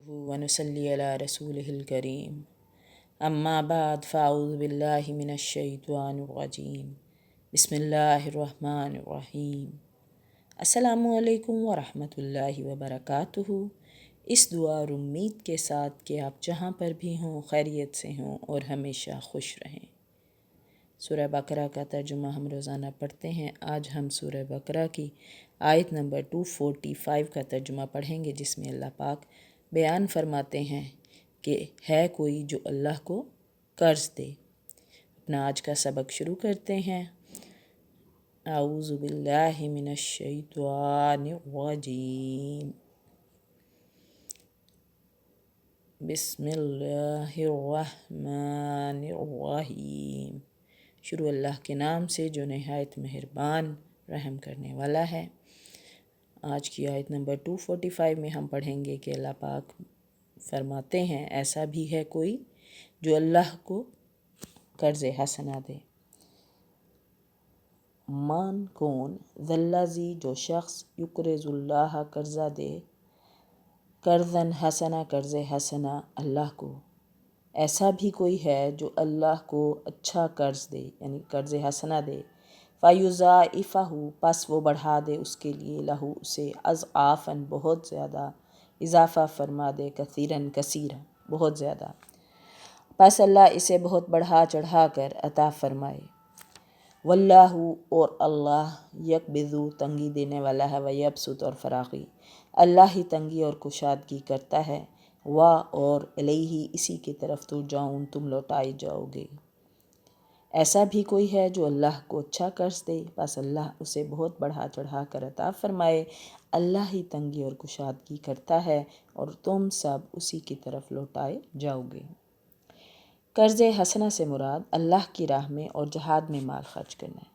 ونصلي على رسوله الكريم اما بعد فاعوذ باللہ من الشیطان الرجیم بسم اللہ الرحمن الرحیم۔ السلام علیکم ورحمۃ اللہ وبرکاتہ۔ اس دعا اور امید کے ساتھ کہ آپ جہاں پر بھی ہوں خیریت سے ہوں اور ہمیشہ خوش رہیں۔ سورہ بقرہ کا ترجمہ ہم روزانہ پڑھتے ہیں۔ آج ہم سورہ بقرہ کی آیت نمبر 245 کا ترجمہ پڑھیں گے، جس میں اللہ پاک بیان فرماتے ہیں کہ ہے کوئی جو اللہ کو قرض دے۔ اپنا آج کا سبق شروع کرتے ہیں۔ اعوذ باللہ من الشیطان الرجیم، بسم اللہ الرحمن الرحیم۔ شروع اللہ کے نام سے جو نہایت مہربان رحم کرنے والا ہے۔ آج کی آیت نمبر 245 میں ہم پڑھیں گے کہ اللہ پاک فرماتے ہیں ایسا بھی ہے کوئی جو اللہ کو قرض حسنہ دے۔ من کون ذلذی جو شخص یقرض اللہ قرضہ دے، قرضاً حسنہ قرض حسنہ اللہ کو۔ ایسا بھی کوئی ہے جو اللہ کو اچھا قرض دے یعنی قرض حسنہ دے، فیضاعفہ پس وہ بڑھا دے اس کے لیے، لہو اسے، اضعافاً بہت زیادہ، اضافہ فرما دے، کثیراً کثیرا بہت زیادہ، پس اللہ اسے بہت بڑھا چڑھا کر عطا فرمائے۔ واللہ اور اللہ یقبض تنگی دینے والا ہے، ویبسط اور فراخی، اللہ ہی تنگی اور کشادگی کرتا ہے، اور الیہ اسی کی طرف ترجعون تم لوٹائے جاؤ گے۔ ایسا بھی کوئی ہے جو اللہ کو اچھا قرض دے، بس اللہ اسے بہت بڑھا چڑھا کر عطا فرمائے۔ اللہ ہی تنگی اور کشادگی کرتا ہے اور تم سب اسی کی طرف لوٹائے جاؤ گے۔ قرض حسنہ سے مراد اللہ کی راہ میں اور جہاد میں مال خرچ کرنا ہے،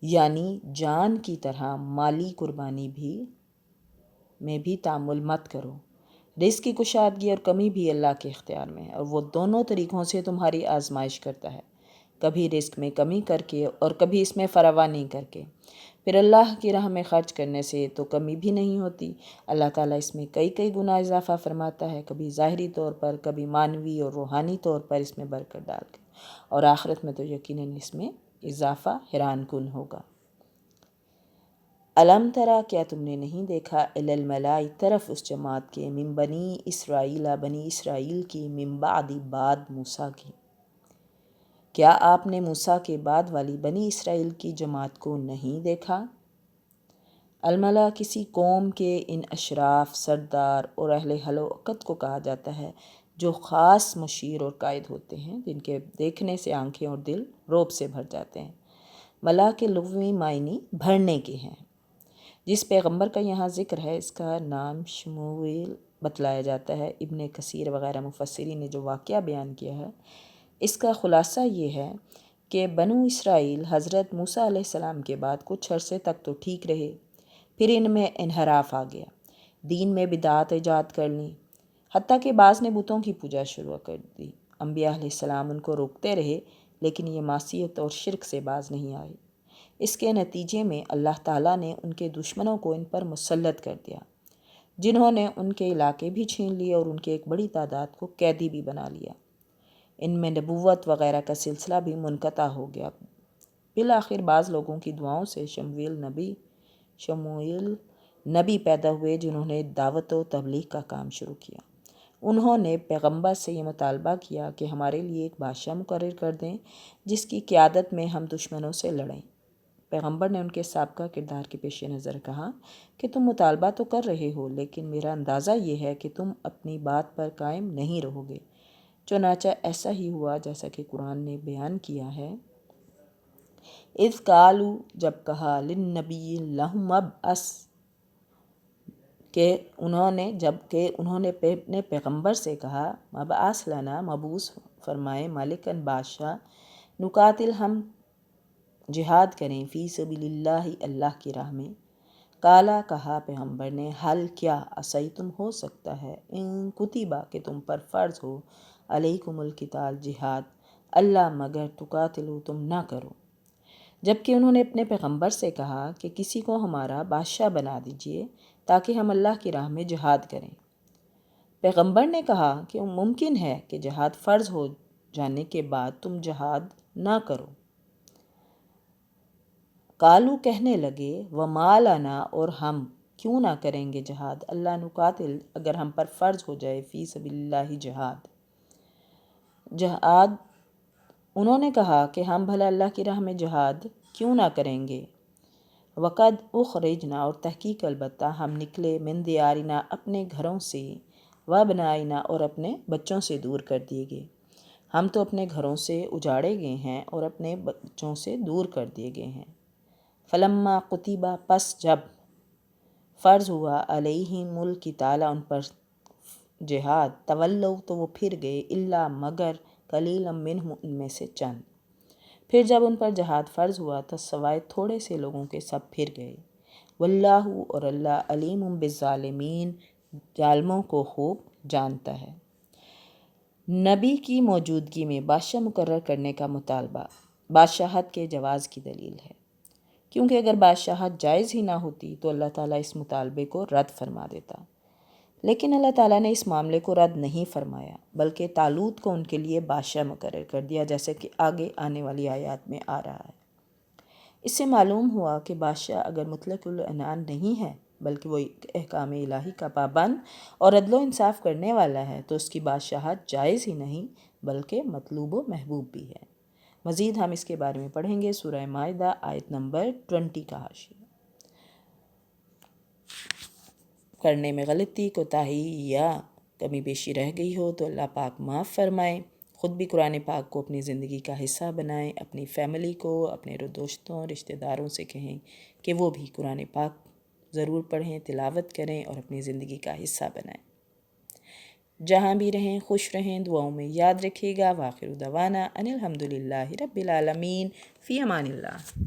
یعنی جان کی طرح مالی قربانی میں بھی تعامل مت کرو۔ رزق کی کشادگی اور کمی بھی اللہ کے اختیار میں ہے، اور وہ دونوں طریقوں سے تمہاری آزمائش کرتا ہے، کبھی رزق میں کمی کر کے اور کبھی اس میں فراوانی کر کے۔ پھر اللہ کی راہ میں خرچ کرنے سے تو کمی بھی نہیں ہوتی، اللہ تعالیٰ اس میں کئی گنا اضافہ فرماتا ہے، کبھی ظاہری طور پر، کبھی معنوی اور روحانی طور پر اس میں برکت ڈال کے، اور آخرت میں تو یقیناً اس میں اضافہ حیران کن ہوگا۔ الم ترا کیا تم نے نہیں دیکھا، الی الملاء طرف اس جماعت کے، من بنی اسرائیل بنی اسرائیل کی، من بعد بعد موسیٰ کی۔ کیا آپ نے موسیٰ کے بعد والی بنی اسرائیل کی جماعت کو نہیں دیکھا؟ الملا کسی قوم کے ان اشراف، سردار اور اہل حل و عقد کو کہا جاتا ہے جو خاص مشیر اور قائد ہوتے ہیں، جن کے دیکھنے سے آنکھیں اور دل رعب سے بھر جاتے ہیں۔ ملا کے لغوی معنی بھرنے کے ہیں۔ جس پیغمبر کا یہاں ذکر ہے اس کا نام شموئیل بتلایا جاتا ہے۔ ابن کثیر وغیرہ مفسرین نے جو واقعہ بیان کیا ہے اس کا خلاصہ یہ ہے کہ بنو اسرائیل حضرت موسیٰ علیہ السلام کے بعد کچھ عرصے تک تو ٹھیک رہے، پھر ان میں انحراف آ گیا، دین میں بدعات ایجاد کر لیں، حتیٰ کہ بعض نے بتوں کی پوجا شروع کر دی۔ انبیاء علیہ السلام ان کو روکتے رہے، لیکن یہ معصیت اور شرک سے باز نہیں آئے۔ اس کے نتیجے میں اللہ تعالیٰ نے ان کے دشمنوں کو ان پر مسلط کر دیا، جنہوں نے ان کے علاقے بھی چھین لیے اور ان کی ایک بڑی تعداد کو قیدی بھی بنا لیا۔ ان میں نبوت وغیرہ کا سلسلہ بھی منقطع ہو گیا۔ بالآخر بعض لوگوں کی دعاؤں سے شموئیل نبی پیدا ہوئے، جنہوں نے دعوت و تبلیغ کا کام شروع کیا۔ انہوں نے پیغمبر سے یہ مطالبہ کیا کہ ہمارے لیے ایک بادشاہ مقرر کر دیں جس کی قیادت میں ہم دشمنوں سے لڑیں۔ پیغمبر نے ان کے سابقہ کردار کے پیش نظر کہا کہ تم مطالبہ تو کر رہے ہو، لیکن میرا اندازہ یہ ہے کہ تم اپنی بات پر قائم نہیں رہو گے۔ چنانچہ ایسا ہی ہوا جیسا کہ قرآن نے بیان کیا ہے۔ اذ قالوا جب کہا، للنبی لہم ابعث کہ انہوں نے اپنے پیغمبر سے کہا، مبعث لنا مبعوث فرمائے، ملکن بادشاہ، نقاتل ہم جہاد کریں، فی سبیل اللہ اللہ کی راہ میں۔ کالا کہا پیغمبر نے، حل کیا، عصیتم ہو سکتا ہے، ان کتبہ کہ تم پر فرض ہو، علیکم القتال جہاد، اللہ مگر تقاتلو تم نہ کرو۔ جبکہ انہوں نے اپنے پیغمبر سے کہا کہ کسی کو ہمارا بادشاہ بنا دیجئے تاکہ ہم اللہ کی راہ میں جہاد کریں۔ پیغمبر نے کہا کہ ممکن ہے کہ جہاد فرض ہو جانے کے بعد تم جہاد نہ کرو۔ قالو کہنے لگے وما لنا، اور ہم کیوں نہ کریں گے جہاد، اللہ نقاتل، اگر ہم پر فرض ہو جائے، فی سبیل اللہ جہاد۔ انہوں نے کہا کہ ہم بھلا اللہ کی راہ میں جہاد کیوں نہ کریں گے۔ وقد اخرجنا، اور تحقیق البتہ ہم نکلے، من دیارنا، اپنے گھروں سے، وابنائنا، اور اپنے بچوں سے دور کر دیے گئے۔ ہم تو اپنے گھروں سے اجاڑے گئے ہیں اور اپنے بچوں سے دور کر دیے گئے ہیں۔ فلما کتبہ، پس جب فرض ہوا، علیہم القتال، ان پر جہاد، تولوا، تو وہ پھر گئے، الا مگر، قلیلا منہم، ان میں سے چند۔ پھر جب ان پر جہاد فرض ہوا تو سوائے تھوڑے سے لوگوں کے سب پھر گئے۔ واللہ، اور اللہ، علیم بالظالمین، ظالموں کو خوب جانتا ہے۔ نبی کی موجودگی میں بادشاہ مقرر کرنے کا مطالبہ بادشاہت کے جواز کی دلیل ہے، کیونکہ اگر بادشاہت جائز ہی نہ ہوتی تو اللہ تعالیٰ اس مطالبے کو رد فرما دیتا، لیکن اللہ تعالیٰ نے اس معاملے کو رد نہیں فرمایا، بلکہ طالوت کو ان کے لیے بادشاہ مقرر کر دیا، جیسے کہ آگے آنے والی آیات میں آ رہا ہے۔ اس سے معلوم ہوا کہ بادشاہ اگر مطلق العنان نہیں ہے، بلکہ وہ احکام الہی کا پابند اور عدل و انصاف کرنے والا ہے، تو اس کی بادشاہت جائز ہی نہیں بلکہ مطلوب و محبوب بھی ہے۔ مزید ہم اس کے بارے میں پڑھیں گے سورہ مائدہ آیت نمبر 20 کا حاشیہ۔ کرنے میں غلطی، کوتاہی یا کمی بیشی رہ گئی ہو تو اللہ پاک معاف فرمائے۔ خود بھی قرآن پاک کو اپنی زندگی کا حصہ بنائیں، اپنی فیملی کو، اپنے دوستوں، رشتہ داروں سے کہیں کہ وہ بھی قرآن پاک ضرور پڑھیں، تلاوت کریں اور اپنی زندگی کا حصہ بنائیں۔ جہاں بھی رہیں خوش رہیں، دعاؤں میں یاد رکھیے گا۔ وآخر دعوانا ان الحمد للہ رب العالمین، فی امان اللہ۔